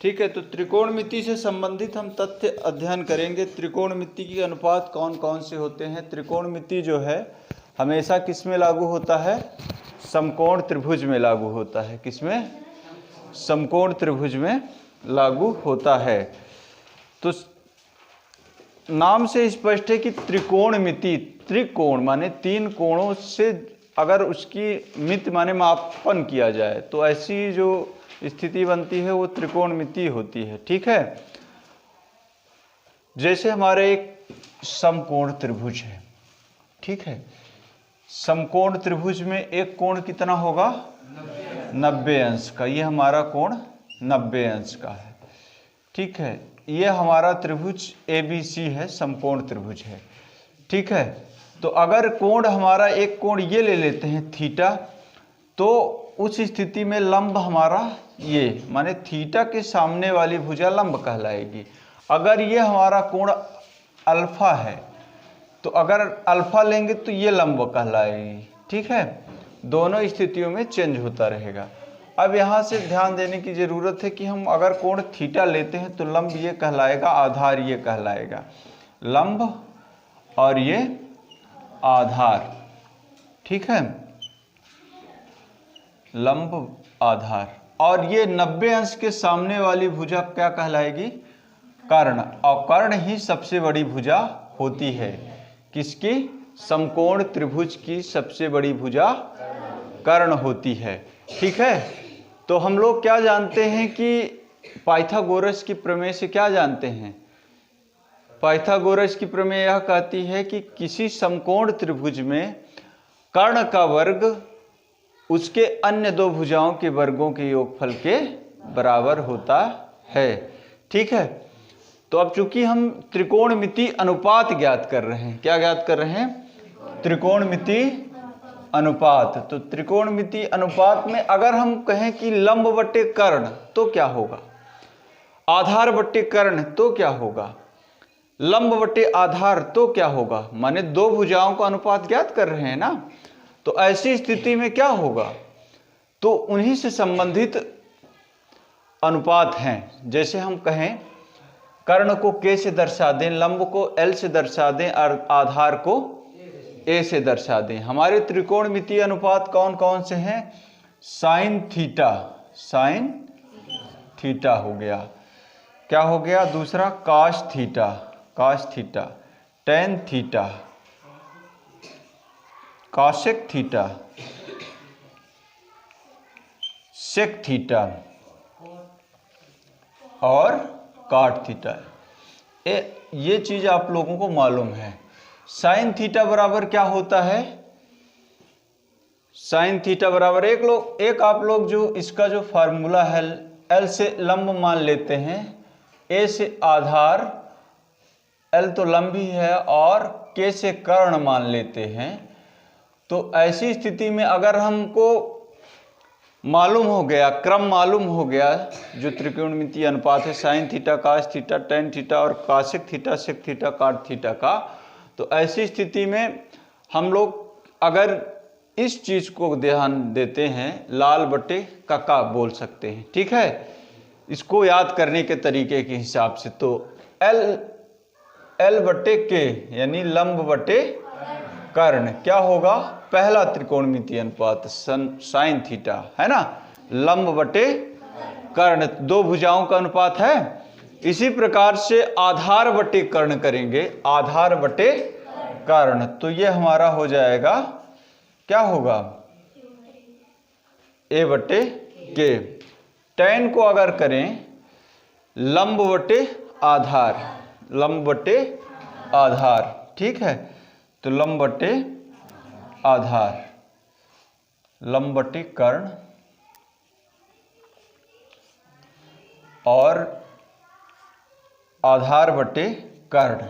ठीक है, तो त्रिकोणमिति से संबंधित हम तथ्य अध्ययन करेंगे। त्रिकोणमिति के अनुपात कौन कौन से होते हैं। त्रिकोणमिति जो है हमेशा किस में लागू होता है? समकोण त्रिभुज में लागू होता है। किसमें? समकोण त्रिभुज में लागू होता है। तो नाम से स्पष्ट है कि त्रिकोणमिति, त्रिकोण माने तीन कोणों से अगर उसकी मिति माने मापन किया जाए तो ऐसी जो स्थिति बनती है वो त्रिकोणमिति होती है। ठीक है, जैसे हमारे एक समकोण त्रिभुज है। ठीक है, समकोण त्रिभुज में एक कोण कितना होगा? 90 अंश का। ये हमारा कोण 90 अंश का है। ठीक है, ये हमारा त्रिभुज ABC है, समकोण त्रिभुज है। ठीक है, तो अगर कोण हमारा एक कोण ये ले लेते हैं थीटा, तो उस स्थिति में लंब हमारा ये माने थीटा के सामने वाली भुजा लंब कहलाएगी। अगर ये हमारा कोण अल्फा है तो अगर अल्फा लेंगे तो ये लंब कहलाएगी। ठीक है, दोनों स्थितियों में चेंज होता रहेगा। अब यहाँ से ध्यान देने की ज़रूरत है कि हम अगर कोण थीटा लेते हैं तो लंब ये कहलाएगा, आधार ये कहलाएगा। लंब और ये आधार। ठीक है, लंब आधार। और ये 90 अंश के सामने वाली भुजा क्या कहलाएगी? कर्ण। और कर्ण ही सबसे बड़ी भुजा होती है। किसकी? समकोण त्रिभुज की सबसे बड़ी भुजा कर्ण होती है। ठीक है, तो हम लोग क्या जानते हैं कि पाइथागोरस की प्रमेय से क्या जानते हैं? पाइथागोरस की प्रमेय यह कहती है कि किसी समकोण त्रिभुज में कर्ण का वर्ग उसके अन्य दो भुजाओं के वर्गों के योगफल के बराबर होता है। ठीक है, तो अब चूंकि हम त्रिकोणमिति अनुपात ज्ञात कर रहे हैं, क्या ज्ञात कर रहे हैं? त्रिकोणमिति अनुपात। तो त्रिकोणमिति अनुपात में अगर हम कहें कि लंब बटे कर्ण तो क्या होगा? आधार बटे कर्ण तो क्या होगा? लंब बटे आधार तो क्या होगा? माने दो भुजाओं का अनुपात ज्ञात कर रहे हैं ना। तो ऐसी स्थिति में क्या होगा? तो उन्हीं से संबंधित अनुपात हैं। जैसे हम कहें कर्ण को K से दर्शा दें, लंब को L से दर्शा दें और आधार को A से दर्शा दें। हमारे त्रिकोणमिति अनुपात कौन कौन से हैं? साइन थीटा, साइन थीटा हो गया। क्या हो गया? दूसरा cos theta, cos theta. Tan theta, cosec theta, sec theta और काट थीटा। ये चीज आप लोगों को मालूम है। साइन थीटा बराबर क्या होता है? साइन थीटा बराबर एक आप लोग जो इसका जो फार्मूला है, L से लंब मान लेते हैं, A से आधार, L तो लंब ही है, और K से कर्ण मान लेते हैं। तो ऐसी स्थिति में अगर हमको मालूम हो गया, क्रम मालूम हो गया जो त्रिकोणमिति अनुपात है sine theta, cos theta, tan theta और कासेक थीटा, सेक थीटा, काट थीटा का, तो ऐसी स्थिति में हम लोग अगर इस चीज को ध्यान देते हैं, लाल बटे काका बोल सकते हैं। ठीक है, इसको याद करने के तरीके के हिसाब से तो L बटे K यानी लंब बटे कर्ण क्या होगा? पहला त्रिकोणमिति अनुपात साइन थीटा है ना, लंब बटे कर्ण, दो भुजाओं का अनुपात है। इसी प्रकार से आधार बटे कर्ण करेंगे, आधार बटे कर्ण, तो ये हमारा हो जाएगा, क्या होगा? A बटे K। टेन को अगर करें लंब बटे आधार, लंब बटे आधार। ठीक है, तो लंब बटे आधार, लंब बटे कर्ण और आधार बटे कर्ण।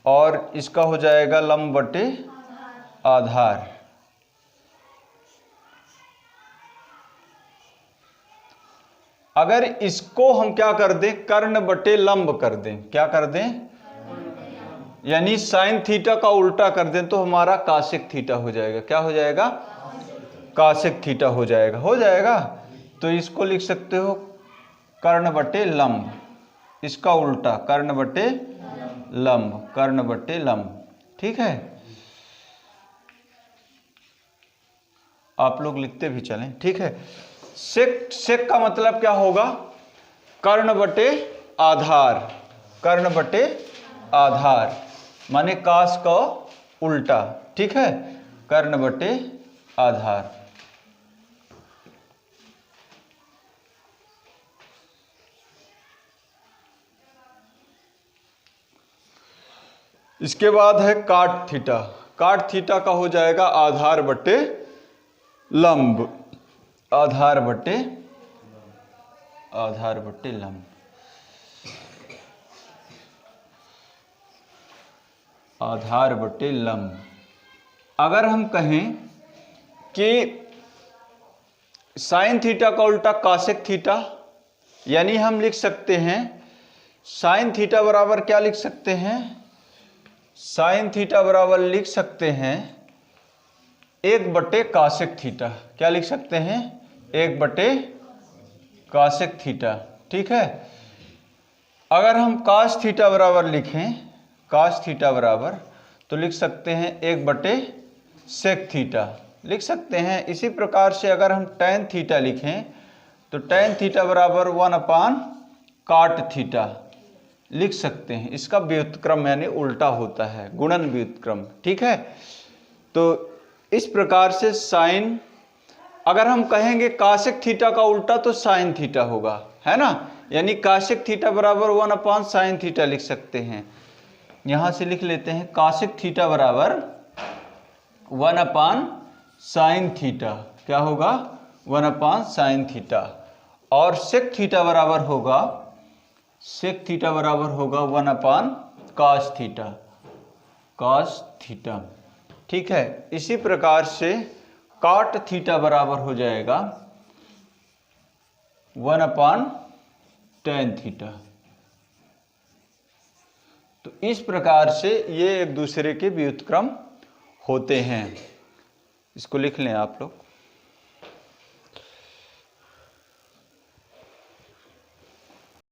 और इसका हो जाएगा लंब बटे आधार। अगर इसको हम क्या कर दें? कर्ण बटे लंब कर दें। क्या कर दें? यानी साइन थीटा का उल्टा कर दें तो हमारा कासेक थीटा हो जाएगा। क्या हो जाएगा? कासेक थीटा हो जाएगा। हो जाएगा। तो इसको लिख सकते हो कर्ण बटे लंब, इसका उल्टा कर्ण बटे लंब, कर्ण बटे लंब। ठीक है, आप लोग लिखते भी चलें। ठीक है, सेक, सेक का मतलब क्या होगा? कर्ण बटे आधार, कर्ण बटे आधार माने काश का उल्टा। ठीक है, कर्ण बटे आधार। इसके बाद है काट थीटा। काट थीटा का हो जाएगा आधार बटे लंब, आधार बटे लंब, आधार बटे लंब। अगर हम कहें कि साइन थीटा का उल्टा कासेक थीटा, यानी हम लिख सकते हैं साइन थीटा बराबर क्या लिख सकते हैं? साइन थीटा बराबर लिख सकते हैं 1 बटे कासेक थीटा। क्या लिख सकते हैं? 1 बटे कासेक थीटा। ठीक है, अगर हम कास थीटा बराबर लिखें, कास थीटा बराबर तो लिख सकते हैं 1 बटे सेक थीटा लिख सकते हैं। इसी प्रकार से अगर हम टैन थीटा लिखें तो टैन थीटा बराबर 1 अपान काट थीटा लिख सकते हैं। इसका व्युत्क्रम यानी उल्टा होता है, गुणन व्युत्क्रम। ठीक है, तो इस प्रकार से साइन, अगर हम कहेंगे कासेक थीटा का उल्टा तो साइन थीटा होगा, है ना, यानी कासेक थीटा बराबर 1 अपान साइन थीटा लिख सकते हैं। यहां से लिख लेते हैं कासेक थीटा बराबर 1 अपान साइन थीटा। क्या होगा? 1 अपान साइन थीटा। और सेक थीटा बराबर होगा, सेक थीटा बराबर होगा 1 अपान कास थीटा, कास थीटा। ठीक है, इसी प्रकार से काट थीटा बराबर हो जाएगा 1 अपान टैन थीटा। तो इस प्रकार से ये एक दूसरे के व्युत्क्रम होते हैं। इसको लिख लें आप लोग।